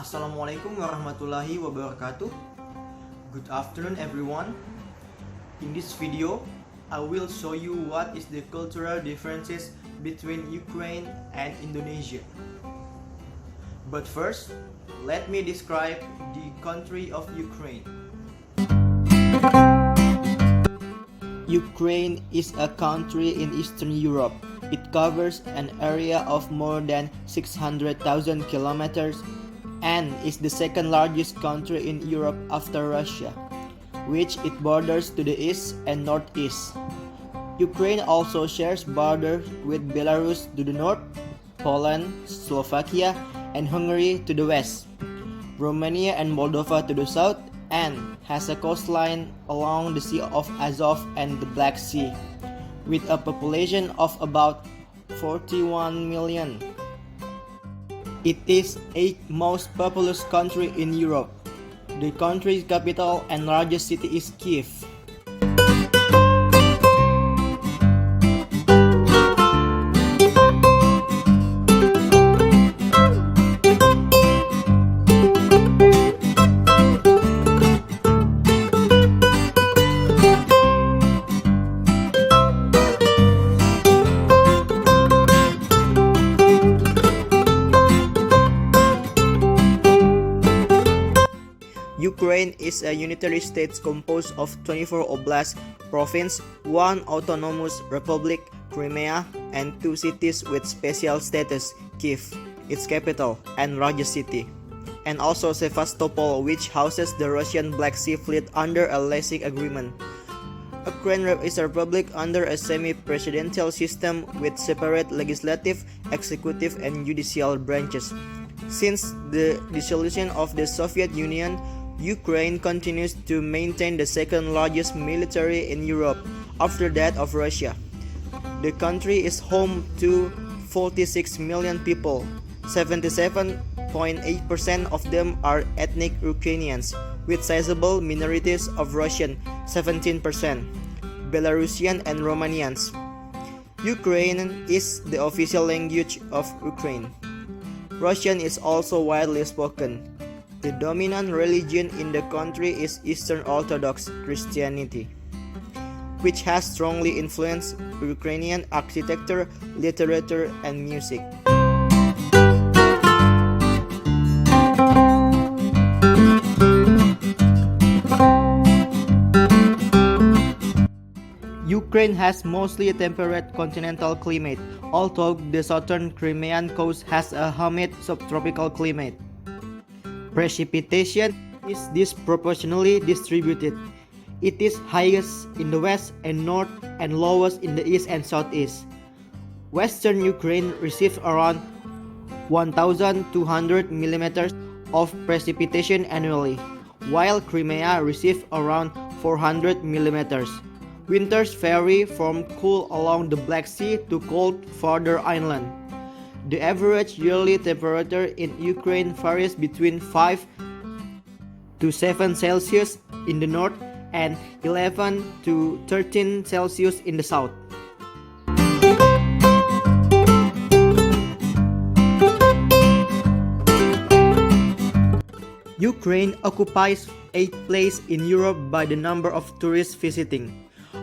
Assalamualaikum warahmatullahi wabarakatuh. Good afternoon everyone. In this video, I will show you what is the cultural differences between Ukraine and Indonesia. But first, let me describe the country of Ukraine. Ukraine is a country in Eastern Europe. It covers an area of more than 600,000 kilometers and is the second largest country in Europe after Russia, which it borders to the east and northeast. Ukraine also shares borders with Belarus to the north, Poland, Slovakia, and Hungary to the west, Romania and Moldova to the south, and has a coastline along the Sea of Azov and the Black Sea, with a population of about 41 million. It is the 8th most populous country in Europe. The country's capital and largest city is Kiev. Ukraine is a unitary state composed of 24 oblast provinces, 1 autonomous republic, Crimea, and 2 cities with special status, Kiev, its capital, and largest city, and also Sevastopol, which houses the Russian Black Sea Fleet under a leasing agreement. Ukraine is a republic under a semi-presidential system with separate legislative, executive, and judicial branches. Since the dissolution of the Soviet Union, Ukraine continues to maintain the second largest military in Europe after that of Russia. The country is home to 46 million people. 77.8% of them are ethnic Ukrainians, with sizable minorities of Russian 17%, Belarusian and Romanians. Ukrainian is the official language of Ukraine. Russian is also widely spoken. The dominant religion in the country is Eastern Orthodox Christianity, which has strongly influenced Ukrainian architecture, literature, and music. Ukraine has mostly a temperate continental climate, although the southern Crimean coast has a humid subtropical climate. Precipitation is disproportionately distributed. It is highest in the west and north and lowest in the east and southeast. Western Ukraine receives around 1,200 millimeters of precipitation annually, while Crimea receives around 400 millimeters. Winters vary from cool along the Black Sea to cold further inland. The average yearly temperature in Ukraine varies between 5 to 7 Celsius in the north and 11 to 13 Celsius in the south. Ukraine occupies 8th place in Europe by the number of tourists visiting.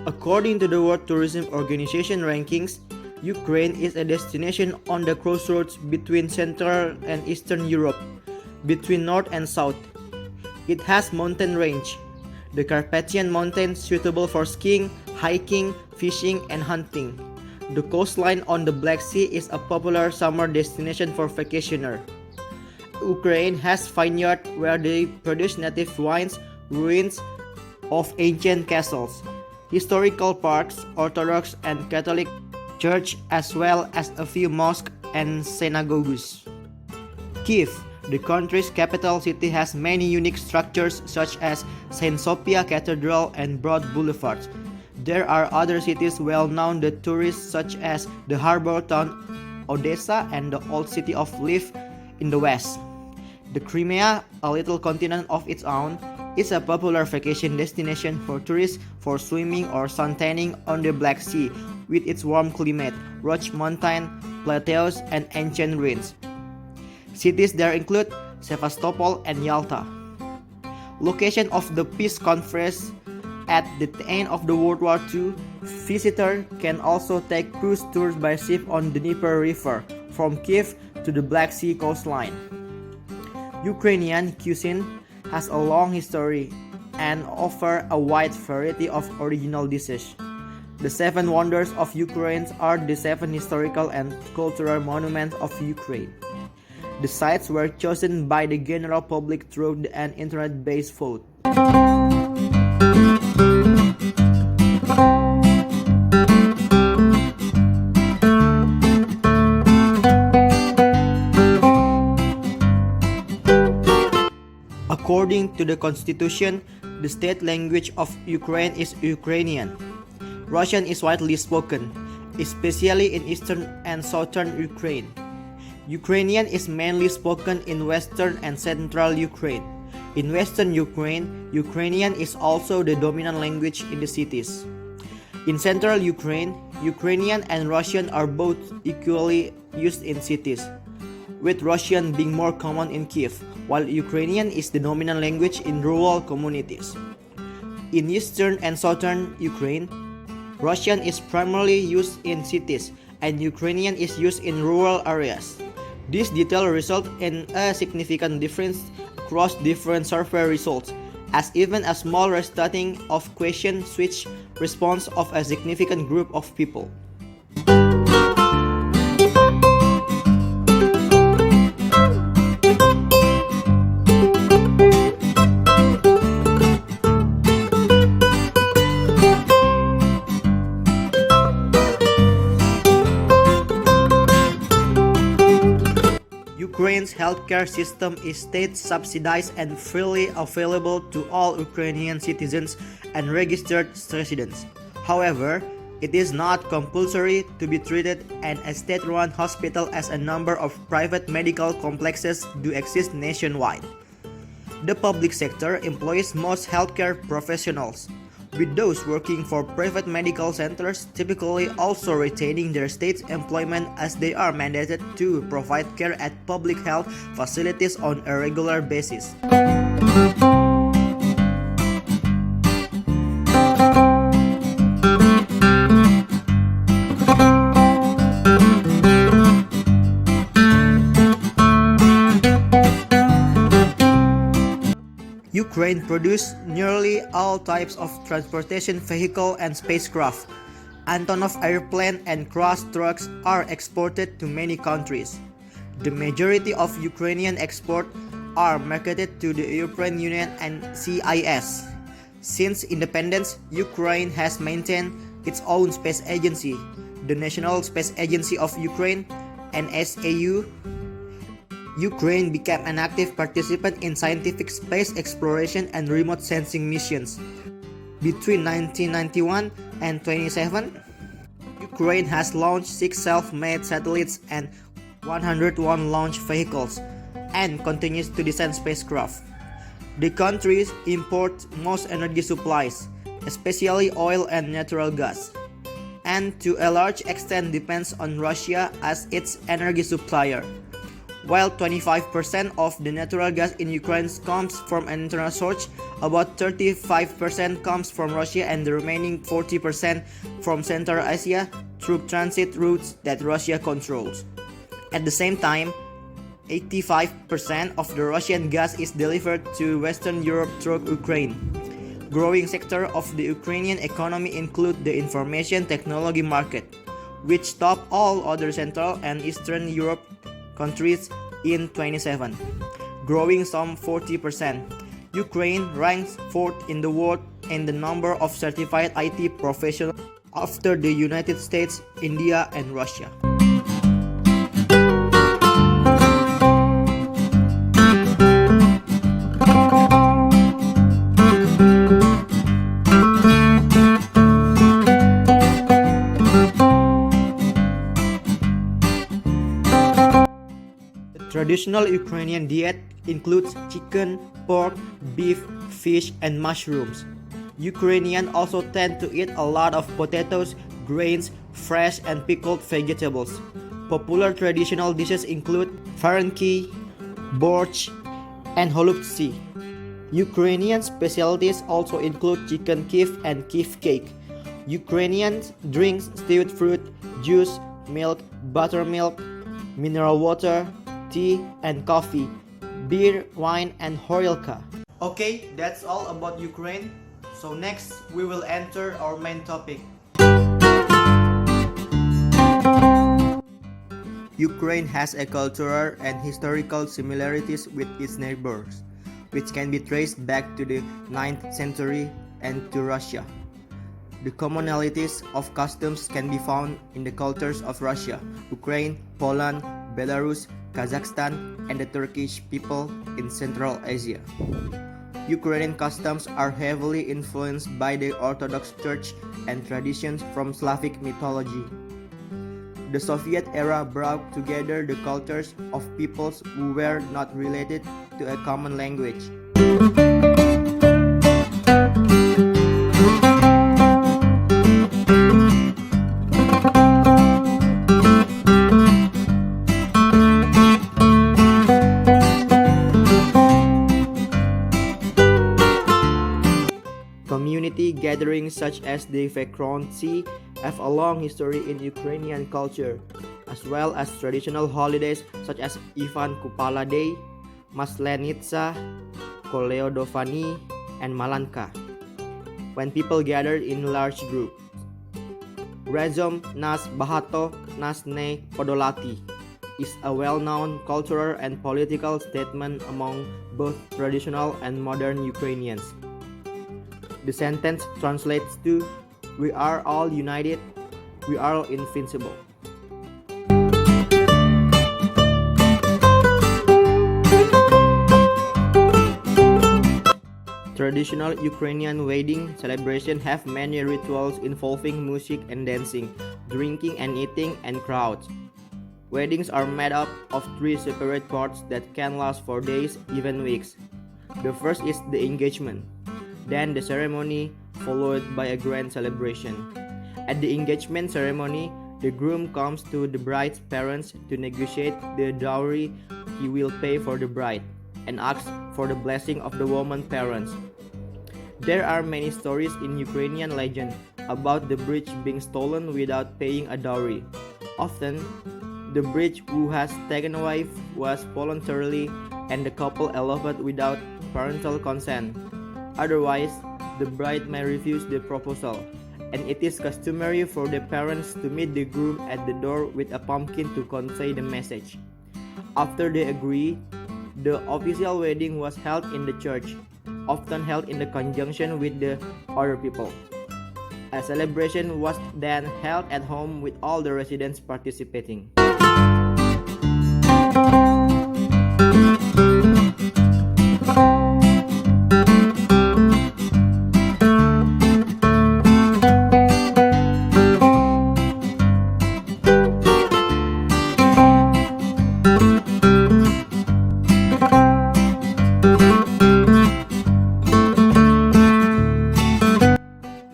According to the World Tourism Organization rankings, Ukraine is a destination on the crossroads between Central and Eastern Europe, between North and South. It has mountain range, the Carpathian Mountains suitable for skiing, hiking, fishing, and hunting. The coastline on the Black Sea is a popular summer destination for vacationers. Ukraine has vineyards where they produce native wines, ruins of ancient castles, historical parks, Orthodox and Catholic church, as well as a few mosques and synagogues. Kiev, the country's capital city, has many unique structures such as Saint Sophia Cathedral and broad boulevards. There are other cities well known to tourists such as the harbor town Odessa and the old city of Lviv in the west. The Crimea, a little continent of its own, is a popular vacation destination for tourists for swimming or suntanning on the Black Sea with its warm climate, rugged mountain plateaus, and ancient ruins. Cities there include Sevastopol, and Yalta. Location of the peace conference at the end of the World War II, visitors can also take cruise tours by ship on the Dnieper River from Kiev to the Black Sea coastline. Ukrainian cuisine has a long history and offers a wide variety of original dishes. The 7 wonders of Ukraine are the 7 historical and cultural monuments of Ukraine. The sites were chosen by the general public through an internet-based vote. According to the constitution, the state language of Ukraine is Ukrainian. Russian is widely spoken, especially in eastern and southern Ukraine. Ukrainian is mainly spoken in western and central Ukraine. In western Ukraine, Ukrainian is also the dominant language in the cities. In central Ukraine, Ukrainian and Russian are both equally used in cities, with Russian being more common in Kiev, while Ukrainian is the dominant language in rural communities. In eastern and southern Ukraine, Russian is primarily used in cities, and Ukrainian is used in rural areas. This detail results in a significant difference across different survey results, as even a small restarting of question switch response of a significant group of people. Ukraine's healthcare system is state-subsidized and freely available to all Ukrainian citizens and registered residents. However, it is not compulsory to be treated in a state-run hospital as a number of private medical complexes do exist nationwide. The public sector employs most healthcare professionals, with those working for private medical centers typically also retaining their state's employment as they are mandated to provide care at public health facilities on a regular basis. Ukraine produced nearly all types of transportation vehicle and spacecraft. Antonov airplane and Cross trucks are exported to many countries. The majority of Ukrainian exports are marketed to the European Union and CIS. Since independence, Ukraine has maintained its own space agency, the National Space Agency of Ukraine, NSAU. Ukraine became an active participant in scientific space exploration and remote sensing missions. Between 1991 and 2007, Ukraine has launched 6 self-made satellites and 101 launch vehicles, and continues to design spacecraft. The country imports most energy supplies, especially oil and natural gas, and to a large extent depends on Russia as its energy supplier. While 25% of the natural gas in Ukraine comes from an internal source, about 35% comes from Russia and the remaining 40% from Central Asia through transit routes that Russia controls. At the same time, 85% of the Russian gas is delivered to Western Europe through Ukraine. Growing sector of the Ukrainian economy include the information technology market, which topped all other Central and Eastern Europe countries in 2027, growing some 40%. Ukraine ranks 4th in the world in the number of certified IT professionals after the United States, India, and Russia. Traditional Ukrainian diet includes chicken, pork, beef, fish, and mushrooms. Ukrainians also tend to eat a lot of potatoes, grains, fresh and pickled vegetables. Popular traditional dishes include vareniki, borщ, and holubtsi. Ukrainian specialties also include chicken kiev and kiev cake. Ukrainian drinks stewed fruit, juice, milk, buttermilk, mineral water, tea, and coffee, beer, wine, and horilka. Okay, that's all about Ukraine. So next, we will enter our main topic. Ukraine has a cultural and historical similarities with its neighbors, which can be traced back to the 9th century and to Russia. The commonalities of customs can be found in the cultures of Russia, Ukraine, Poland, Belarus, Kazakhstan, and the Turkish people in Central Asia. Ukrainian customs are heavily influenced by the Orthodox Church and traditions from Slavic mythology. The Soviet era brought together the cultures of peoples who were not related to a common language. Community gatherings such as the Fiqri have a long history in Ukrainian culture, as well as traditional holidays such as Ivan Kupala Day, Maslenitsa, Koleodovani, and Malanka, when people gathered in large groups. Razom nas Bahato nas ne Podolati is a well-known cultural and political statement among both traditional and modern Ukrainians. The sentence translates to, "We are all united, we are invincible." Traditional Ukrainian wedding celebrations have many rituals involving music and dancing, drinking and eating, and crowds. Weddings are made up of 3 separate parts that can last for days, even weeks. The first is the engagement, then the ceremony, followed by a grand celebration. At the engagement ceremony, the groom comes to the bride's parents to negotiate the dowry he will pay for the bride, and asks for the blessing of the woman's parents. There are many stories in Ukrainian legend about the bride being stolen without paying a dowry. Often, the bride who has taken a wife was voluntarily, and the couple eloped without parental consent. Otherwise, the bride may refuse the proposal, and it is customary for the parents to meet the groom at the door with a pumpkin to convey the message. After they agree, the official wedding was held in the church, often held in the conjunction with the other people. A celebration was then held at home with all the residents participating.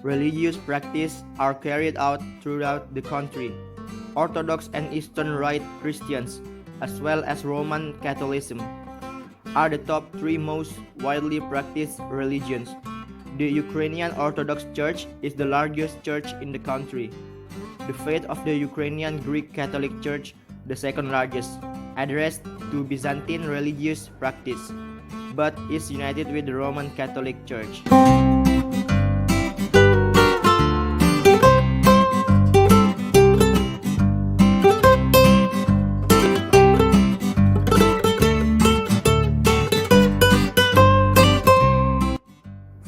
Religious practices are carried out throughout the country. Orthodox and Eastern Rite Christians, as well as Roman Catholicism, are the top 3 most widely practiced religions. The Ukrainian Orthodox Church is the largest church in the country. The faith of the Ukrainian Greek Catholic Church, the second largest, adheres to Byzantine religious practice, but is united with the Roman Catholic Church.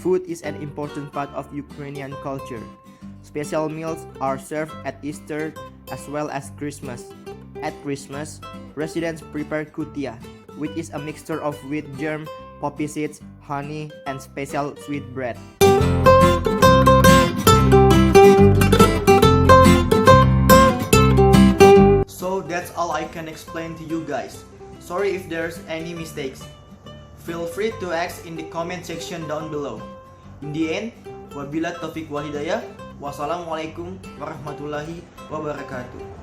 Food is an important part of Ukrainian culture. Special meals are served at Easter as well as Christmas. At Christmas, residents prepare kutia, which is a mixture of wheat germ, poppy seeds, honey, and special sweet bread. So that's all I can explain to you guys. Sorry if there's any mistakes. Feel free to ask in the comment section down below. In the end, wabila taufiq wal hidayah, wassalamualaikum warahmatullahi wabarakatuh.